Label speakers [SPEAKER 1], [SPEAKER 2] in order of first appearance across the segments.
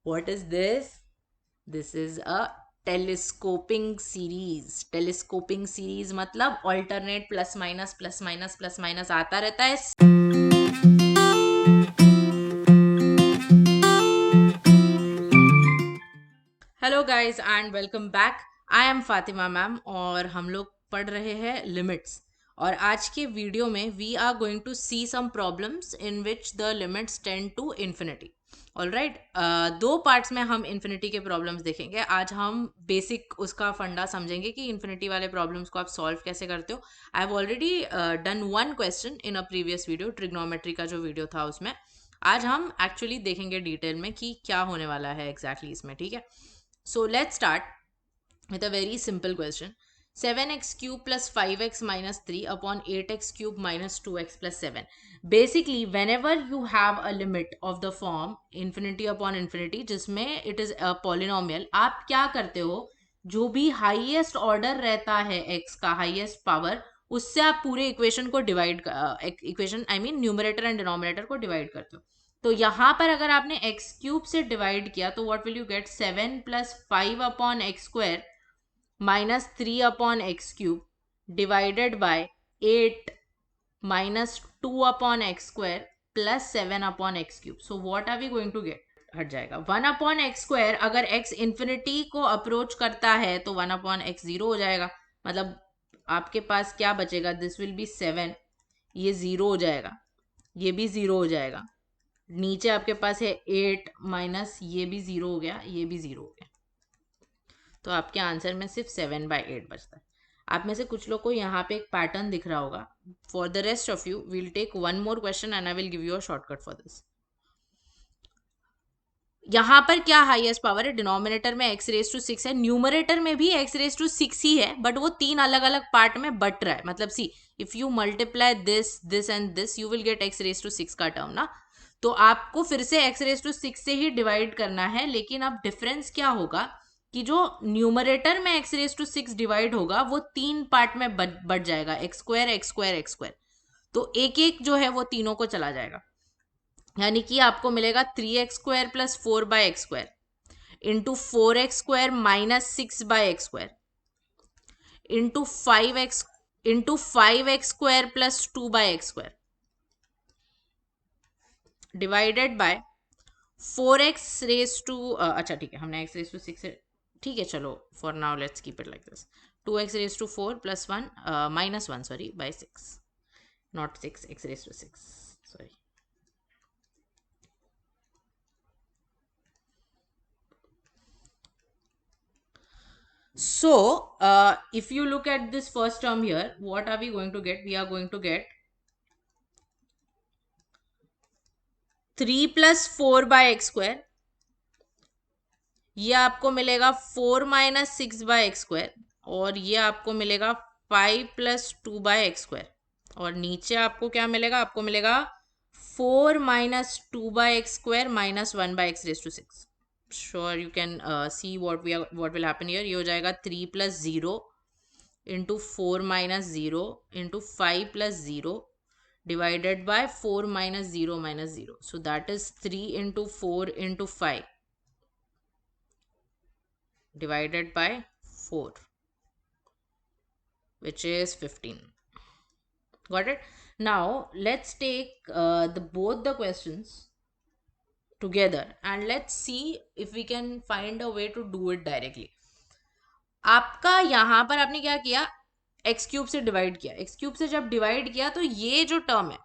[SPEAKER 1] What is this? This is a telescoping series. Telescoping series मतलब alternate plus minus आता रहता है. Hello guys and welcome back. I am Fatima ma'am और हम लोग पढ़ रहे हैं लिमिट्स. और आज के वीडियो में we are going to see some problems in which the limits tend to infinity. Alright, दो पार्ट्स में हम इन्फिनिटी के प्रॉब्लम्स देखेंगे. आज हम बेसिक उसका फंडा समझेंगे कि इन्फिनिटी वाले प्रॉब्लम्स को आप सॉल्व कैसे करते हो. I have already done one question in a previous video, trigonometry का जो वीडियो था उसमें. आज हम एक्चुअली देखेंगे डिटेल में कि क्या होने वाला है एग्जैक्टली इसमें. ठीक है, so let's start with a very simple question. 7x cube plus 5x minus 3 upon 8x cube minus 2x plus 7. Basically, whenever you have a limit of the form infinity upon infinity, जिसमें it is a polynomial, आप क्या करते हो, जो भी highest order रहता है x का हाईएस्ट पावर, उससे आप पूरे इक्वेशन को divide, equation I mean numerator and denominator को डिवाइड करते हो. तो यहां पर अगर आपने एक्स क्यूब से डिवाइड किया तो what will you get? 7 plus 5 upon x square minus 3 upon x cube divided by 8 minus 2 upon x square plus 7 upon x cube. So what are we going to get? हट जाएगा 1 upon x square. अगर x infinity को approach करता है तो 1 upon x zero हो जाएगा. मतलब आपके पास क्या बचेगा? दिस विल बी 7, ये जीरो हो जाएगा, ये भी जीरो हो जाएगा. नीचे आपके पास है 8 माइनस ये भी जीरो हो गया, ये भी जीरो हो गया. तो आपके आंसर में सिर्फ 7/8 बचता है. आप में से कुछ लोग को यहाँ पे एक पैटर्न दिख रहा होगा. For the rest of you will take one more question and I will give you a shortcut for this. यहाँ पर क्या हाईएस्ट पावर है? डिनोमिनेटर में x रेज टू 6 है, न्यूमरेटर में भी x रेज टू 6 ही है, बट वो तीन अलग अलग पार्ट में बट रहा है. मतलब see, if you multiply this this and this you will get x raise to 6 का टर्म ना. तो आपको फिर से x रेज टू 6 से ही डिवाइड करना है. लेकिन अब डिफरेंस क्या होगा कि जो न्यूमरेटर में x रेज टू 6 डिवाइड होगा वो तीन पार्ट में बढ़ जाएगा, x square x square x square. तो एक एक जो है वो तीनों को चला जाएगा. यानी कि आपको मिलेगा 3x square plus 4/x² into 4x² minus 6/x² into 5x² plus 2/x² divided by 4x raise to, अच्छा ठीक है, हमने x रेज टू 6 से, ठीक है चलो for now let's keep it like this. 2x raise to 4 plus 1 minus 1 sorry by 6, not 6, x raise to 6 sorry. So, if you look at this first term here, what are we going to get? We are going to get 3 plus 4/x². ये आपको मिलेगा 4 minus 6/x². और ये आपको मिलेगा 5 plus 2/x². और नीचे आपको क्या मिलेगा? आपको मिलेगा 4 minus 2/x² minus 1/x raise to 6. Sure, you can see what will happen here. ये हो जाएगा 3 plus 0 into 4 minus 0 into 5 plus 0 divided by 4 minus 0 minus 0. So that is 3 into 4 into 5 divided by 4, which is 15. Got it? Now let's take both the questions together and let's see if we can find a way to do it directly. आपका यहाँ पर आपने क्या किया? X cube से divide किया. X cube से जब डिवाइड किया तो ये जो टर्म है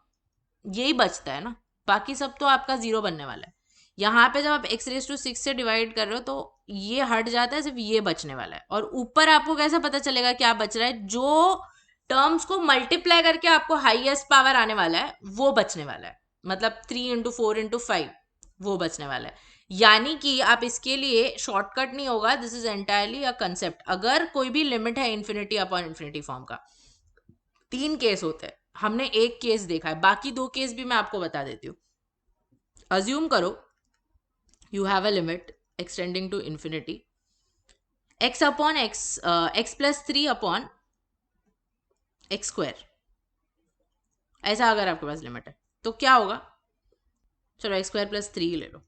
[SPEAKER 1] यही बचता है ना, बाकी सब तो आपका जीरो बनने वाला है. यहाँ पे जब आप एक्स रेज टू 6 से डिवाइड कर रहे हो तो ये हट जाता है, सिर्फ ये बचने वाला है. और ऊपर आपको कैसे पता चलेगा क्या बच रहा है? जो टर्म्स को मल्टीप्लाई करके आपको हाईएस्ट पावर आने वाला है वो बचने वाला है. मतलब 3 इंटू 4 इंटू 5 वो बचने वाला है. यानी कि आप इसके लिए शॉर्टकट नहीं होगा, this is entirely a concept. अगर कोई भी लिमिट है इन्फिनिटी अपॉन इन्फिनिटी फॉर्म का, तीन केस होते हैं. हमने एक केस देखा है, बाकी दो केस भी मैं आपको बता देती हूँ. अज्यूम करो you have a limit extending to infinity, x upon x, x plus 3 upon x square. ऐसा अगर आपके पास लिमिट है तो क्या होगा? चलो x square plus 3 ले लो.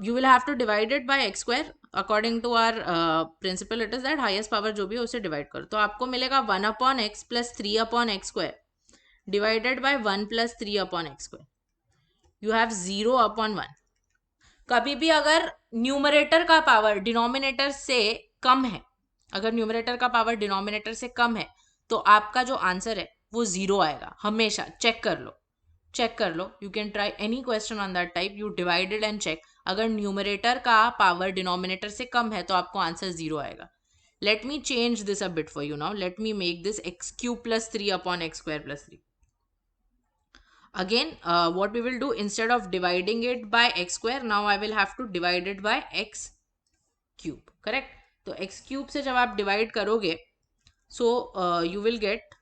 [SPEAKER 1] you will have to divide it by x square. According to our principle it is that highest power जो भी है उसे divide करो, तो आपको मिलेगा 1 upon x plus 3 upon x square divided by 1 plus 3 upon x square. You have 0 upon 1. कभी भी अगर न्यूमरेटर का पावर डिनोमिनेटर से कम है, अगर न्यूमरेटर का पावर डिनोमिनेटर से कम है तो आपका जो आंसर है वो 0 आएगा हमेशा. चेक कर लो, you can try any question on that type, you divided and check. अगर न्यूमरेटर का पावर डिनोमिनेटर से कम है तो आपको आंसर 0 आएगा. Let me change this a bit for you now. Let me make this x cube plus 3 upon x square plus 3. Again, what we will do, instead of dividing it by x square, now I will have to divide it by x cube. Correct? तो x cube से जब आप divide करोगे, so you will get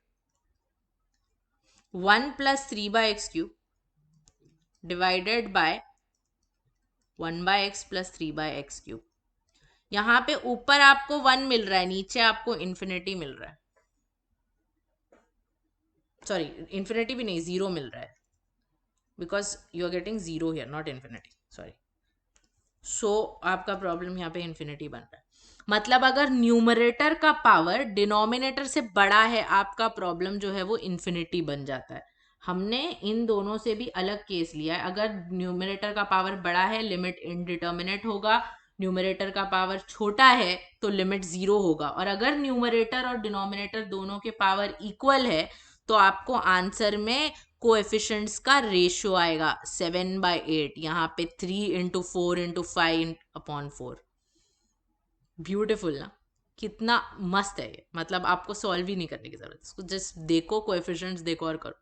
[SPEAKER 1] 1 plus 3 by x cube divided by 1 by x plus 3 by x cube. यहाँ पे ऊपर आपको 1 मिल रहा है, नीचे आपको इन्फिनिटी मिल रहा है. सॉरी, इन्फिनिटी भी नहीं, 0 मिल रहा है. Because you are getting 0 here, not infinity. Sorry. So आपका प्रॉब्लम यहाँ पे इन्फिनिटी बन रहा है. मतलब अगर न्यूमरेटर का पावर डिनोमिनेटर से बड़ा है, आपका प्रॉब्लम जो है वो इन्फिनिटी बन जाता है. हमने इन दोनों से भी अलग केस लिया है. अगर न्यूमरेटर का पावर बड़ा है, लिमिट इनडिटर्मिनेट होगा. न्यूमरेटर का पावर छोटा है तो लिमिट 0 होगा. और अगर न्यूमरेटर और डिनोमिनेटर दोनों के पावर इक्वल है तो आपको आंसर में कोएफिशिएंट्स का रेशियो आएगा 7/8. यहाँ पे 3 into 4 into 5 upon 4. ब्यूटिफुल ना, कितना मस्त है ये. मतलब आपको सॉल्व ही नहीं करने की जरूरत, इसको जस्ट देखो, कोएफिशिएंट्स देखो और करो.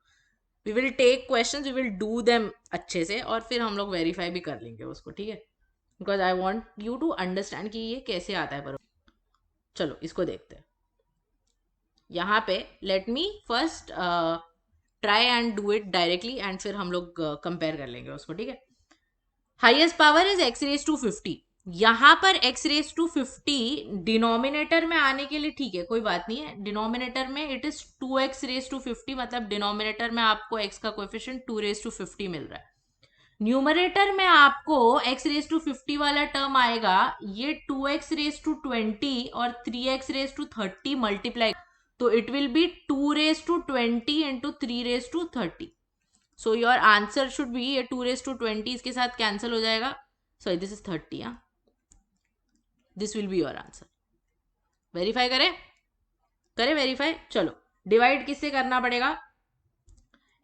[SPEAKER 1] We will take questions, we will do them अच्छे से और फिर हम लोग वेरीफाई भी कर लेंगे उसको. ठीक है, because I want you to understand कि ये कैसे आता है. पर चलो इसको देखते हैं. यहाँ पे late me first try and do it directly and फिर हम लोग कंपेयर कर लेंगे उसको. ठीक है, highest power is x raised to 50. यहाँ पर x raised to 50 डिनोमिनेटर में आने के लिए ठीक है, कोई बात नहीं है. डिनोमिनेटर में it is 2x raised to 50, मतलब डिनोमिनेटर में आपको x का कोएफिशिएंट 2 raised to 50 मिल रहा है. न्यूमरेटर में आपको x raised to 50 वाला टर्म आएगा, ये 2x raised to 20 और 3x raised to 30 मल्टीप्लाई, तो it will be 2 raised to 20 into 3 raised to 30. So your answer should be ये 2 raised to 20 इसके साथ कैंसिल हो जाएगा. Sorry, this is 30. हाँ, this will be your answer. Verify करें verify. चलो, डिवाइड किससे करना पड़ेगा?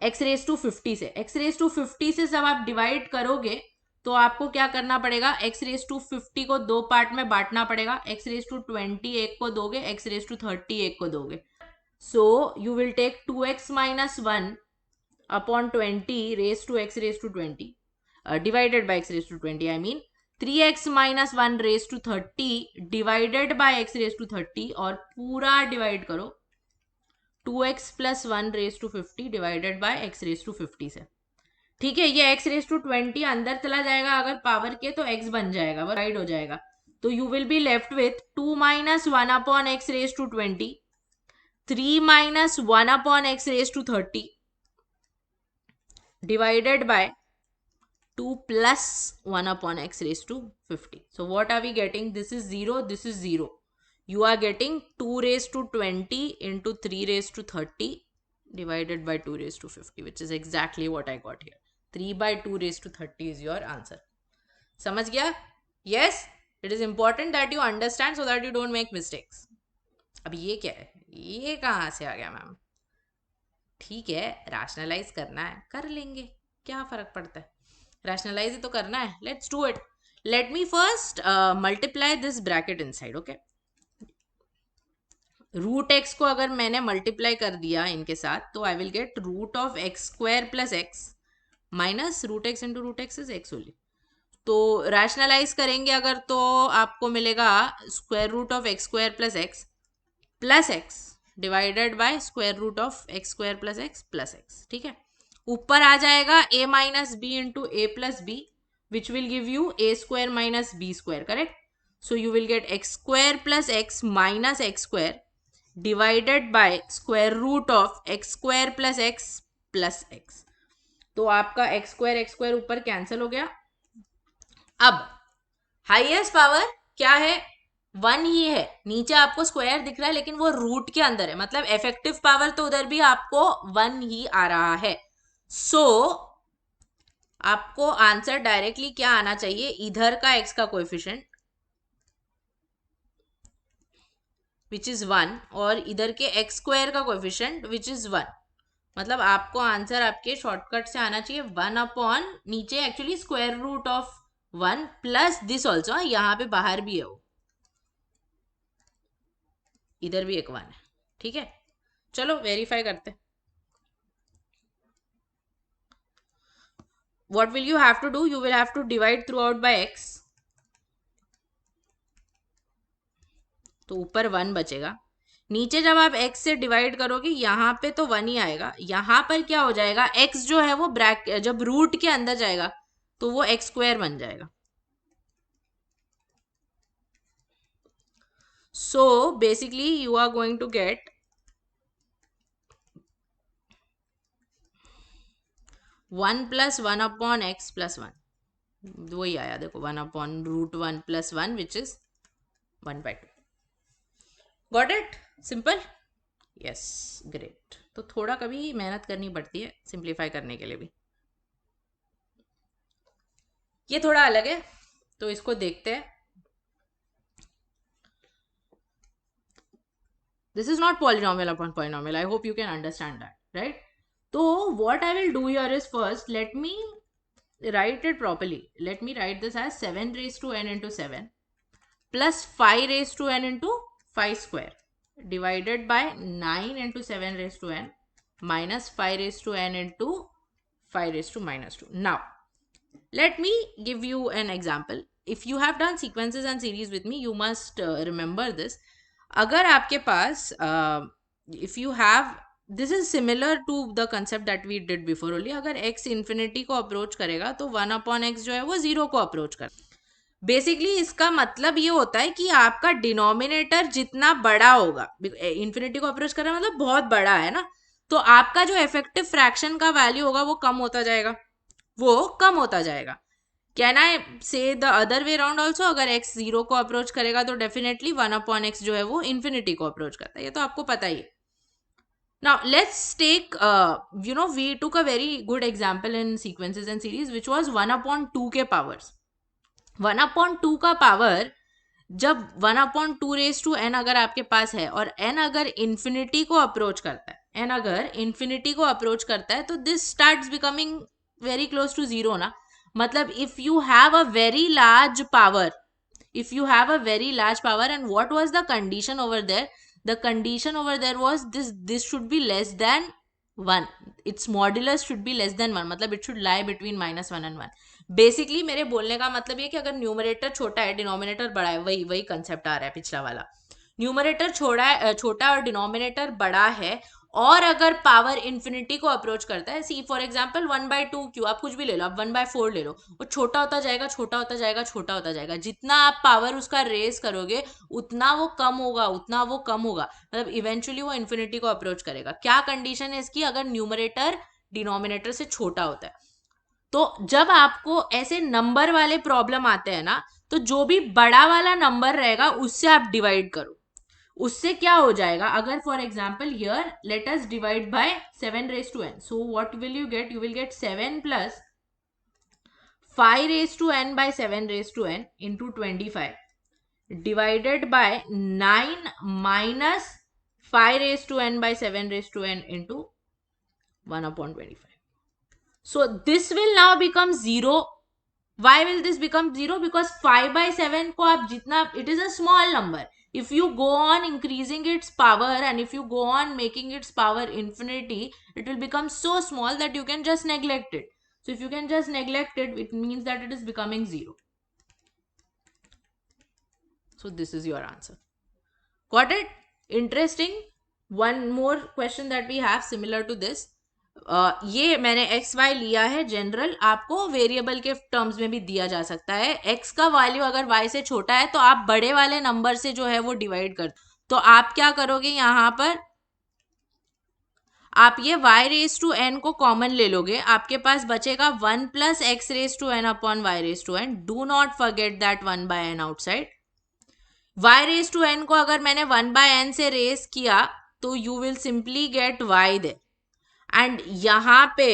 [SPEAKER 1] x raised to 50 से. x raised to 50 से जब आप डिवाइड करोगे तो आपको क्या करना पड़ेगा? x raised to 50 को 2 पार्ट में बांटना पड़ेगा. x raised to 20 एक को दोगे, x raised to 30 एक को दोगे. So you will take 2x minus 1 upon 20 raised to x raised to 20 divided by x raised to 20. I mean 3x minus 1 raised to 30 divided by x raised to 30 और पूरा divide करो 2x plus 1 raised to 50 divided by x raised to 50 से. ठीक है, ये x raised to 20 अंदर चला जाएगा अगर पावर के, तो x बन जाएगा, वो राइट हो जाएगा. तो you will be left with 2 minus 1 upon x raised to 20, 3 minus 1 upon x raised to 30 divided by 2 plus 1 upon x raised to 50. So what are we getting? This is 0, this is 0. You are getting 2 raised to 20 into 3 raised to 30 divided by 2 raised to 50, which is exactly what I got here. 3 by 2 raised to 30 is your answer. समझ गया? Yes, it is important that you understand so that you don't make mistakes. अब ये क्या है? ये कहाँ से आ गया मैम? ठीक है, रैशनलाइज करना है, कर लेंगे, क्या फर्क पड़ता है. रैशनलाइज ही तो करना है. Let's do it. Let me first multiply this bracket inside. Okay, root x को अगर मैंने मल्टीप्लाई कर दिया इनके साथ तो I will get root of x square plus x minus root x into root x is x only. तो rationalise करेंगे अगर तो आपको मिलेगा square root of x square plus x divided by square root of x square plus x. ठीक है, ऊपर आ जाएगा a minus b into a plus b which will give you a square minus b square. Correct? So you will get x square plus x minus x square divided by square root of x square plus x. तो आपका x square ऊपर cancel हो गया. अब highest power क्या है, 1 ही है, नीचे आपको स्क्वायर दिख रहा है लेकिन वो रूट के अंदर है, मतलब इफेक्टिव पावर तो उधर भी आपको 1 ही आ रहा है। सो आपको आंसर डायरेक्टली क्या आना चाहिए, इधर का x का कोएफिशिएंट विच इज 1 और इधर के x स्क्वायर का कोएफिशिएंट विच इज 1। मतलब आपको आंसर आपके शॉर्टकट से आना चाहिए 1 अपॉन नीचे actually square root of 1 plus this also, यहाँ पे बाहर भी है वो, इधर भी एक 1 है। ठीक है, चलो वेरीफाई करते हैं। What will you have to do? You will have to divide throughout by x. तो ऊपर 1 बचेगा, नीचे जब आप x से डिवाइड करोगे यहाँ पे तो 1 ही आएगा, यहाँ पर क्या हो जाएगा, x जो है वो जब रूट के अंदर जाएगा तो वो x स्क्वायर बन जाएगा। So basically you are going to get 1 plus 1 upon x plus 1, वही आया देखो, 1 upon root 1 plus 1 which is 1/2। Got it? Simple? Yes, great। तो थोड़ा कभी मेहनत करनी पड़ती है सिंप्लीफाई करने के लिए भी। ये थोड़ा अलग है तो इसको देखते हैं। This is not polynomial upon polynomial. I hope you can understand that, right? So what I will do here is, first let me write it properly. Let me write this as 7 raised to n into 7 plus 5 raised to n into 5 square divided by 9 into 7 raised to n minus 5 raised to n into 5 raised to minus 2. Now let me give you an example. If you have done sequences and series with me, you must remember this. अगर आपके पास if you have, this is similar to the concept that we did before only, अगर x infinity को approach करेगा तो 1 upon x जो है वो 0 को अप्रोच कर, बेसिकली इसका मतलब ये होता है कि आपका डिनोमिनेटर जितना बड़ा होगा, इन्फिनिटी को अप्रोच कर रहा है मतलब बहुत बड़ा है ना, तो आपका जो इफेक्टिव फ्रैक्शन का वैल्यू होगा वो कम होता जाएगा, वो कम होता जाएगा। कैन आई से the other way round also, अगर x 0 को अप्रोच करेगा तो डेफिनेटली 1 अपॉन x जो है वो इन्फिनिटी को अप्रोच करता है, ये तो आपको पता ही है। Now let's take we took a very good example in sequences and series which was 1 upon 2 के powers। 1 upon 2 का पावर जब 1 upon 2 रेज टू n अगर आपके पास है और n अगर इन्फिनिटी को अप्रोच करता है, n अगर इन्फिनिटी को अप्रोच करता है तो this starts becoming very close to 0 ना। मतलब if you have a very large power, if you have a very large power, and what was the condition over there, the condition over there was this should be less than 1, its modulus should be less than 1, मतलब it should lie between -1 and 1। Basically मेरे बोलने का मतलब ये कि अगर numerator छोटा है डिनोमिनेटर बड़ा है, वही वही कंसेप्ट आ रहा है पिछला वाला, न्यूमरेटर छोटा और डिनोमिनेटर बड़ा है और अगर पावर इन्फिनिटी को अप्रोच करता है, सी फॉर एग्जांपल 1/2 क्यों, आप कुछ भी ले लो, आप 1/4 ले लो, वो छोटा होता जाएगा छोटा होता जाएगा छोटा होता जाएगा, जितना आप पावर उसका रेज करोगे उतना वो कम होगा उतना वो कम होगा, मतलब इवेंचुअली वो इन्फिनिटी को अप्रोच करेगा। क्या कंडीशन है इसकी, अगर न्यूमरेटर डिनोमिनेटर से छोटा होता है। तो जब आपको ऐसे नंबर वाले प्रॉब्लम आते हैं ना, तो जो भी बड़ा वाला नंबर रहेगा उससे आप डिवाइड करो, उससे क्या हो जाएगा, अगर for example here let us divide by 7 raise to n, so what will you get, you will get 7 plus 5 raise to n by 7 raise to n into 25 divided by 9 minus 5 raised to n by 7 raised to n into 1 upon 25. So this will now become 0. Why will this become 0? Because 5 by 7 को आप जितना, it is a small number. If you go on increasing its power and if you go on making its power infinity, it will become so small that you can just neglect it. So if you can just neglect it, it means that it is becoming 0. So this is your answer. Got it? Interesting. One more question that we have similar to this. ये मैंने x Y लिया है general, आपको variable के terms में भी दिया जा सकता है। एक्स का वैल्यू अगर वाई से छोटा है तो आप बड़े वाले नंबर से जो है वो डिवाइड कर, तो आप क्या करोगे, यहाँ पर आप ये y रेज टू n को कॉमन ले लोगे, आपके पास बचेगा 1 plus x raise to n upon y raise to n. Do not forget that 1 by n outside. y raise to n को अगर मैंने 1 बाय n से रेज किया तो you will simply get y दे. एंड यहां पे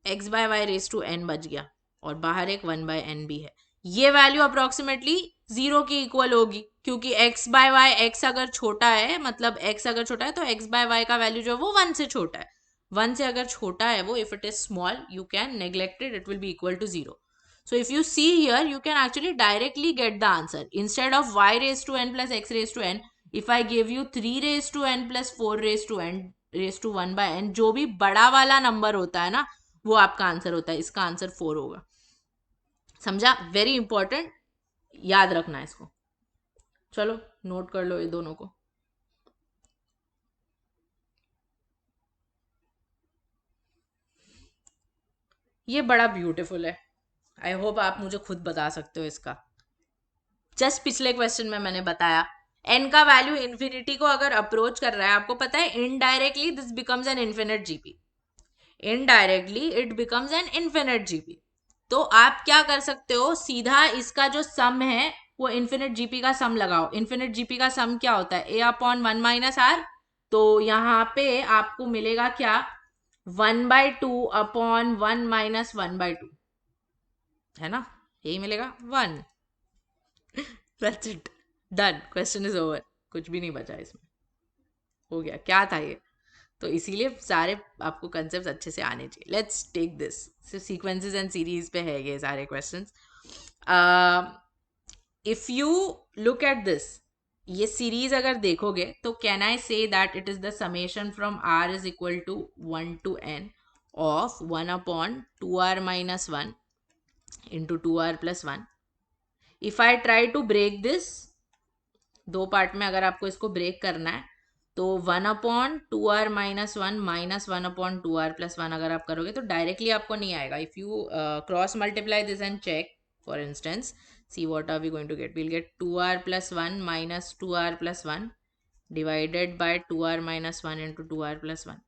[SPEAKER 1] x by y raise to n बच गया और बाहर एक 1 बाय n भी है. ये वैल्यू अप्रोक्सीमेटली 0 की इक्वल होगी क्योंकि x बाय वाई, x अगर छोटा है, मतलब x अगर छोटा है तो x बाय वाई का वैल्यू जो है वो 1 से छोटा है. 1 से अगर छोटा है वो, if it is small, you can neglect it, it will be equal to 0. So if you see here, you can actually directly get the answer. Instead of y raised to n plus x raised to n, if I give you 3 raised to n plus 4 raised to n raised to 1 by n, जो भी बड़ा वाला number होता है ना, वो आपका answer होता है. इसका आंसर 4 होगा. समझा? वेरी इंपॉर्टेंट, याद रखना है इसको. चलो नोट कर लो ये दोनों को. ये बड़ा ब्यूटीफुल है. आई होप आप मुझे खुद बता सकते हो इसका. जस्ट पिछले क्वेश्चन में मैंने बताया n का वैल्यू इन्फिनिटी को अगर अप्रोच कर रहा है, आपको पता है indirectly this becomes an infinite GP. Indirectly it becomes an infinite GP. तो आप क्या कर सकते हो, सीधा इसका जो सम है वो इन्फिनिट जीपी का सम लगाओ. इन्फिनिट जीपी का सम क्या होता है? ए अपॉन 1 माइनस आर. तो यहाँ पे आपको मिलेगा क्या? 1/2 अपॉन 1 माइनस 1/2, है ना? यही मिलेगा 1. That's it. Done. Question is over. कुछ भी नहीं बचा इसमें. हो गया. क्या था ये? तो इसीलिए सारे आपको कंसेप्ट अच्छे से आने चाहिए. Let's take this. Sequences and series पे है ये सारे क्वेश्चंस. If you look at this, ये सीरीज अगर देखोगे तो can I say that it is the summation from r is equal to 1 to n of 1 upon 2r minus 1 into 2r plus 1. If I try to break this, दो part में अगर आपको इसको break करना है तो 1 upon 2r minus 1 minus 1 upon 2r plus 1 अगर आप करोगे तो डायरेक्टली आपको नहीं आएगा. If you cross multiply this and check, for instance, see what are we going to get. We'll get 2r plus 1 minus 2r plus 1 divided by 2r minus 1 into 2r plus 1.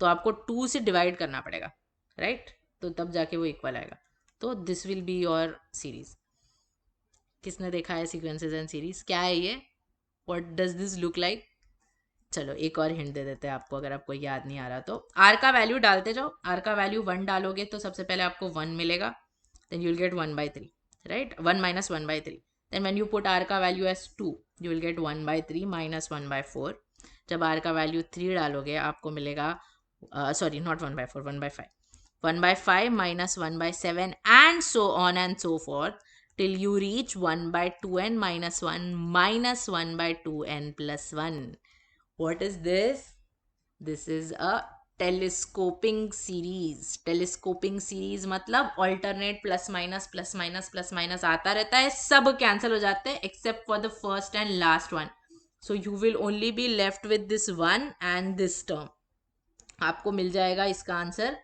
[SPEAKER 1] तो आपको 2 से divide करना पड़ेगा, right? तो तब जाके वो equal आएगा. तो this will be your series. किसने देखा है सीक्वेंसेस एंड सीरीज? क्या है ये? What does this look like? चलो एक और हिंट दे देते हैं आपको, अगर आपको याद नहीं आ रहा तो. आर का वैल्यू डालते जाओ. आर का वैल्यू 1 डालोगे तो सबसे पहले आपको 1 मिलेगा. Then you will get 1/3, right? 1 minus 1/3. Then when you put r का value as 2, you will get 1/3 minus 1/4. जब r का वैल्यू 3 डालोगे आपको मिलेगा, sorry not 1/4, 1/5. 1/5 minus 1/7 and so on and so forth till you reach 1/2n minus 1 minus 1/2n plus 1. What is this? This is a telescoping series. Telescoping series मतलब alternate plus minus plus minus plus minus आता रहता है, सब cancel हो जाते हैं except for the first and last one. So you will only be left with this one and this term. आपको मिल जाएगा इसका answer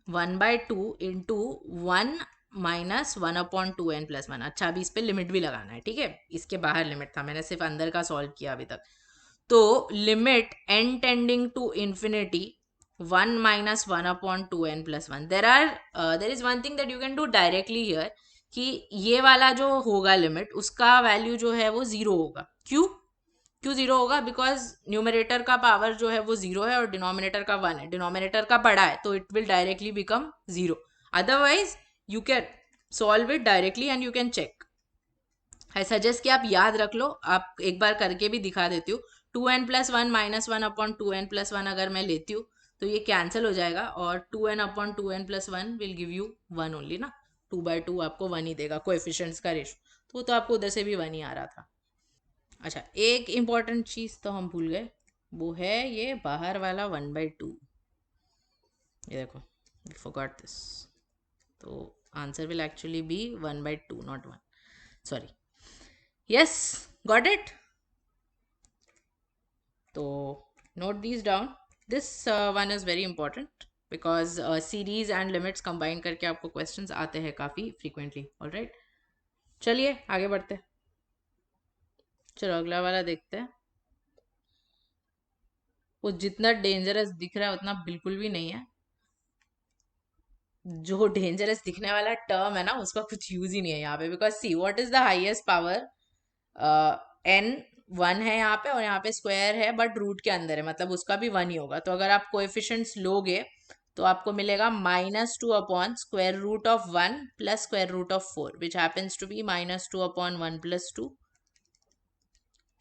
[SPEAKER 1] 1/2 into 1 minus 1 upon 2n plus 1. अच्छा, अभी इस पर लिमिट भी लगाना है, ठीक है? इसके बाहर लिमिट था, मैंने सिर्फ अंदर का सॉल्व किया अभी तक. तो limit n tending to infinity 1 minus 1 upon 2n plus 1. There is one thing that you can do directly here, कि ये वाला जो होगा लिमिट, उसका वैल्यू जो है वो 0 होगा. क्यों 0 होगा? बिकॉज न्यूमरेटर का पावर जो है वो 0 है और डिनोमिनेटर का 1 है. डिनोमिनेटर का बड़ा है तो it will directly become 0. Otherwise you can solve it directly and you can check. I suggest कि आप याद रख लो. आप एक बार करके भी दिखा देती हूँ. 2n plus 1 minus 1 upon 2n plus 1 अगर मैं लेती हूँ तो ये कैंसिल हो जाएगा और 2n upon 2n plus 1 will give you 1 only ना. 2/2 आपको 1 ही देगा. कोएफिशिएंट्स का रेशो तो आपको उधर से भी 1 ही आ रहा था. अच्छा, एक इम्पॉर्टेंट चीज़ तो हम भूल गए, वो है ये बाहर वाला 1/2. ये देखो, वी फॉरगॉट दिस. तो answer will actually be 1/2 not 1. Sorry. Yes, got it. तो note these down. This one is very important because series and limits combine करके आपको क्वेश्चंस आते हैं काफ़ी फ्रीक्वेंटली. ऑलराइट, चलिए आगे बढ़ते हैं. चलो अगला वाला देखते हैं. वो जितना डेंजरस दिख रहा है उतना बिल्कुल भी नहीं है। जो डेंजरस दिखने वाला टर्म है ना उसका कुछ यूज ही नहीं है यहाँ पे, because see what is the highest power, n one है यहाँ पे और यहाँ पे स्क्वायर है बट रूट के अंदर है, मतलब उसका भी वन ही होगा। तो अगर आप कोएफिशिएंट्स लोगे तो आपको मिलेगा -2 upon square root of 1 plus square root of 4 which happens to be -2 upon 1 plus 2।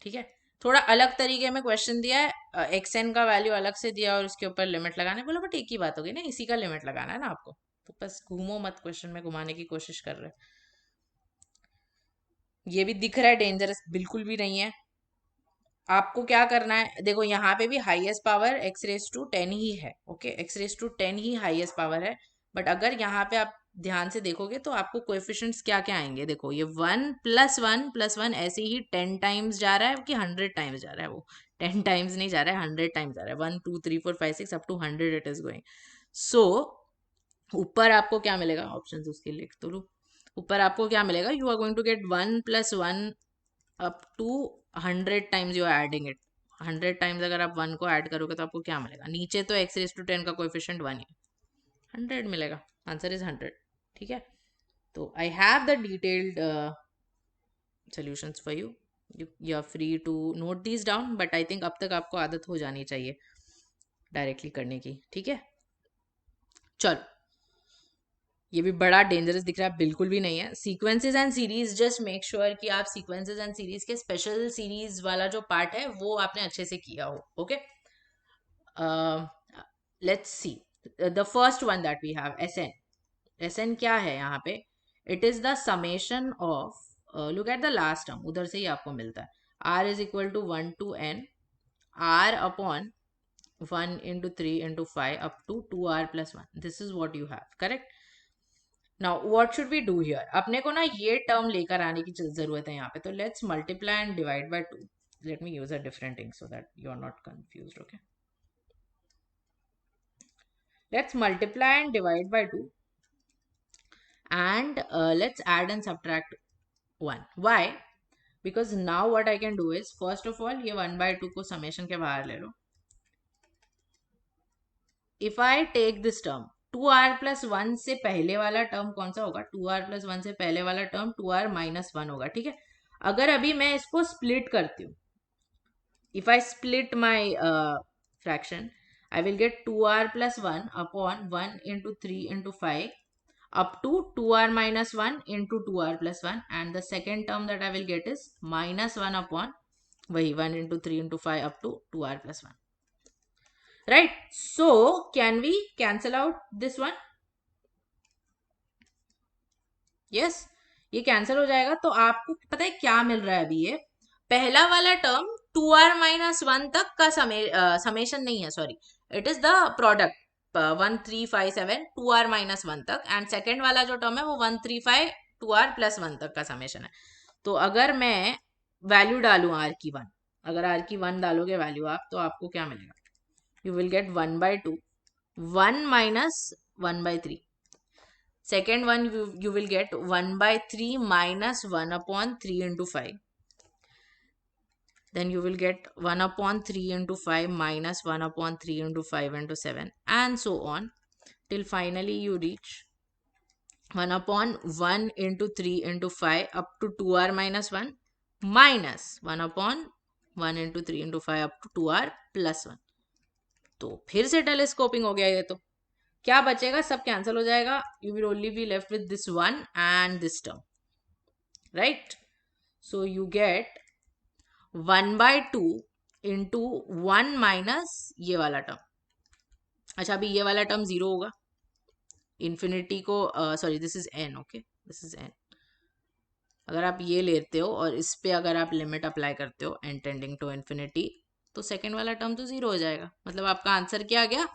[SPEAKER 1] ठीक है, थोड़ा अलग तरीके में क्वेश्चन दिया है, एक्स एन का वैल्यू अलग से दिया और उसके ऊपर लिमिट लगाने बोला, बट एक ही बात होगी ना, इसी का लिमिट लगाना है ना आपको, तो बस घूमो मत, क्वेश्चन में घुमाने की कोशिश कर रहे हैं। ये भी दिख रहा है डेंजरस, बिल्कुल भी नहीं है। आपको क्या करना है, देखो यहाँ पे भी highest power x raise to 10 ही है, ओके, एक्स रेस टू 10 ही हाईएस्ट पावर है। बट अगर यहाँ पे आप ध्यान से देखोगे तो आपको कोएफिशिएंट्स क्या क्या आएंगे, देखो ये 1 + 1 + 1 ऐसे ही 10 टाइम्स जा रहा है कि 100 टाइम्स जा रहा है, वो 10 टाइम्स नहीं जा रहा है, 100 टाइम्स जा रहा है, 1 2 3 4 5 6 up to 100 it is going. So ऊपर आपको क्या मिलेगा, ऑप्शंस उसके लिख तो लो। ऊपर आपको क्या मिलेगा, you are going to get 1 + 1 up to 100 times you are adding it. 100 times अगर आप 1 को ऐड करोगे तो आपको क्या मिलेगा, नीचे तो एक्स रेस टू 10 का कोएफिशिएंट 1 है, 100 मिलेगा, आंसर इज 100। ठीक है, तो I have the detailed solutions for you, you are free to note these down, but I think अब तक आपको आदत हो जानी चाहिए डायरेक्टली करने की। ठीक है, चलो, ये भी बड़ा डेंजरस दिख रहा है, बिल्कुल भी नहीं है। Sequences and series, just make sure कि आप सीक्वेंसेस एंड सीरीज के स्पेशल सीरीज वाला जो पार्ट है वो आपने अच्छे से किया हो, okay. Let's see the first one that we have, SN. SN क्या है यहाँ पे, it is the summation of, look at the last term, उधर से ही आपको मिलता है, r is equal to 1 to n, r upon 1 into 3 into 5 up to 2r plus 1, this is what you have, correct? Now what should we do here, अपने को ना ये टर्म लेकर आने की जरूरत है यहाँ पे, तो let's multiply and divide by 2। Let me use a different ink so that you are not confused, okay. Let's multiply and divide by 2 and let's add and subtract 1. Why? Because now what I can do is, first of all ये 1/2 को summation के बाहर ले लो। If I take this term, 2r plus 1 से पहले वाला term कौन सा होगा, 2r plus 1 से पहले वाला टर्म 2r minus 1 होगा, ठीक है। अगर अभी मैं इसको स्प्लिट करती हूँ, if I split my fraction, I will get 2r plus 1 upon 1 into 3 into 5 up to 2r minus 1 into 2r plus 1, and the second term that I will get is minus 1 upon वही 1 into 3 into 5 up to 2r plus 1, right? So can we cancel out this one? Yes, ये cancel हो जाएगा। तो आपको पता है क्या मिल रहा है अभी, ये पहला वाला टर्म 2r minus 1 तक का समेशन नहीं है, sorry, it is the product 1 3 5 7 2r minus 1 तक, एंड सेकेंड वाला जो टर्म है वो 1 3 5 2r plus 1 तक का समेशन है। तो अगर मैं वैल्यू डालूं r की 1, अगर r की 1 डालोगे वैल्यू आप, तो आपको क्या मिलेगा, you will get 1/2, 1 minus 1/3, second one you will get 1/3 minus 1 upon 3 into 5, then you will get 1 upon 3 into 5 minus 1 upon 3 into 5 into 7, and so on till finally you reach 1 upon 1 into 3 into 5 up to 2r minus 1 minus 1 upon 1 into 3 into 5 up to 2r plus 1। तो फिर से telescoping हो गया ये, तो क्या बचेगा, सब कैंसिल हो जाएगा, you will only be left with this one and this term, right? So you get 1/2 into 1 minus ये वाला टर्म। अच्छा, अभी ये वाला टर्म 0 होगा, इन्फिनिटी को, sorry this is an, okay, this is an. अगर आप ये लेते हो और इस पे अगर आप लिमिट अप्लाई करते हो एन टेंडिंग टू इन्फिनिटी, तो सेकेंड वाला टर्म तो 0 हो जाएगा, मतलब आपका आंसर क्या आ गया,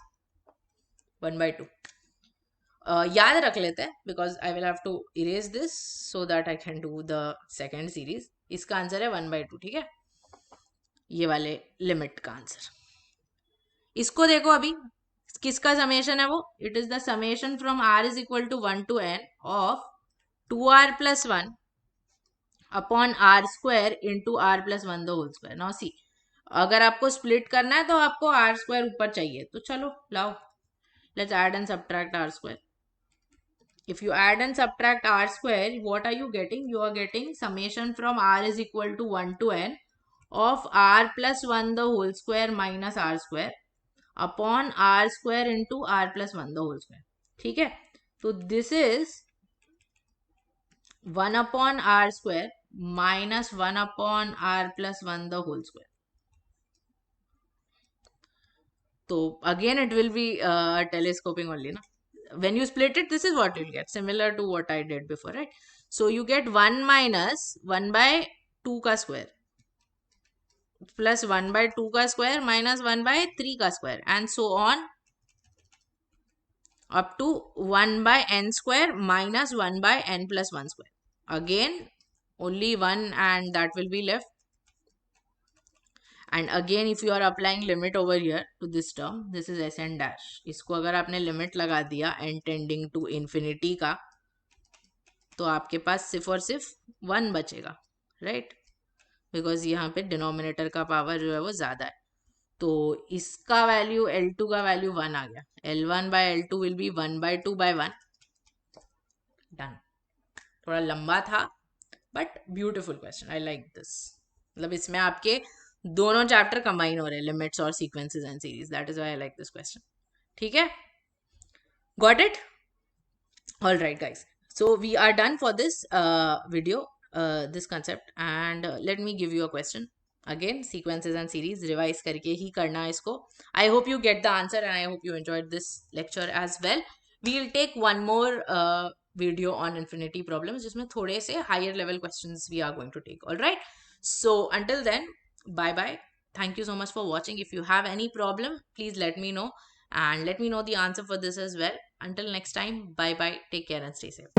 [SPEAKER 1] 1/2। याद रख लेते हैं, because I will have to erase this so that I can do the second series. इसका आंसर है 1/2, ठीक है, ये वाले लिमिट का आंसर। इसको देखो अभी, किसका समेशन है वो, it is the summation from r is equal to 1 to n of 2r plus 1 upon r square into r plus 1 the whole square। Now see, अगर आपको स्प्लिट करना है तो आपको आर स्क्वायर ऊपर चाहिए, तो चलो लाओ, let's add and subtract r square. If you add and subtract r square, what are you getting? You are getting summation from r is equal to 1 to n of r plus 1 the whole square minus r square upon r square into r plus 1 the whole square. ठीक है, तो this is 1 upon r square minus 1 upon r plus 1 the whole square. So again it will be telescoping only, na? When you split it, this is what you'll get, similar to what I did before, right? So you get 1 minus 1 by 2 ka square plus 1 by 2 ka square minus 1 by 3 ka square and so on up to 1 by n square minus 1 by n plus 1 square. Again only 1 and that will be left. And again if you are applying limit over here to this term, this is s n dash. इसको अगर आपने limit लगा दिया n tending to infinity का, तो आपके पास सिर्फ और सिर्फ 1 बचेगा, राइट? बिकॉज यहाँ पे डिनोमिनेटर का पावर जो है वो ज़्यादा है. तो इसका वैल्यू L2 का वैल्यू 1 आ गया. L1 by L2 will be 1 by 2 by 1. Done. थोड़ा लंबा था but beautiful question, I like this. मतलब इसमें आपके दोनों चैप्टर कंबाइन हो रहे हैं, लिमिट्स और sequences and series. That is why I like this question. ठीक है, got it? All right guys, so we are done for this video, this concept, and let me give you a question again. Sequences and series revise करके ही करना है इसको. I hope you get the answer and I hope you enjoyed this lecture as well. We'll take one more video on infinity problems जिसमें थोड़े से higher level questions we are going to take. All right, so until then, bye bye. Thank you so much for watching. If you have any problem, please let me know and let me know the answer for this as well. Until next time, bye bye, take care and stay safe.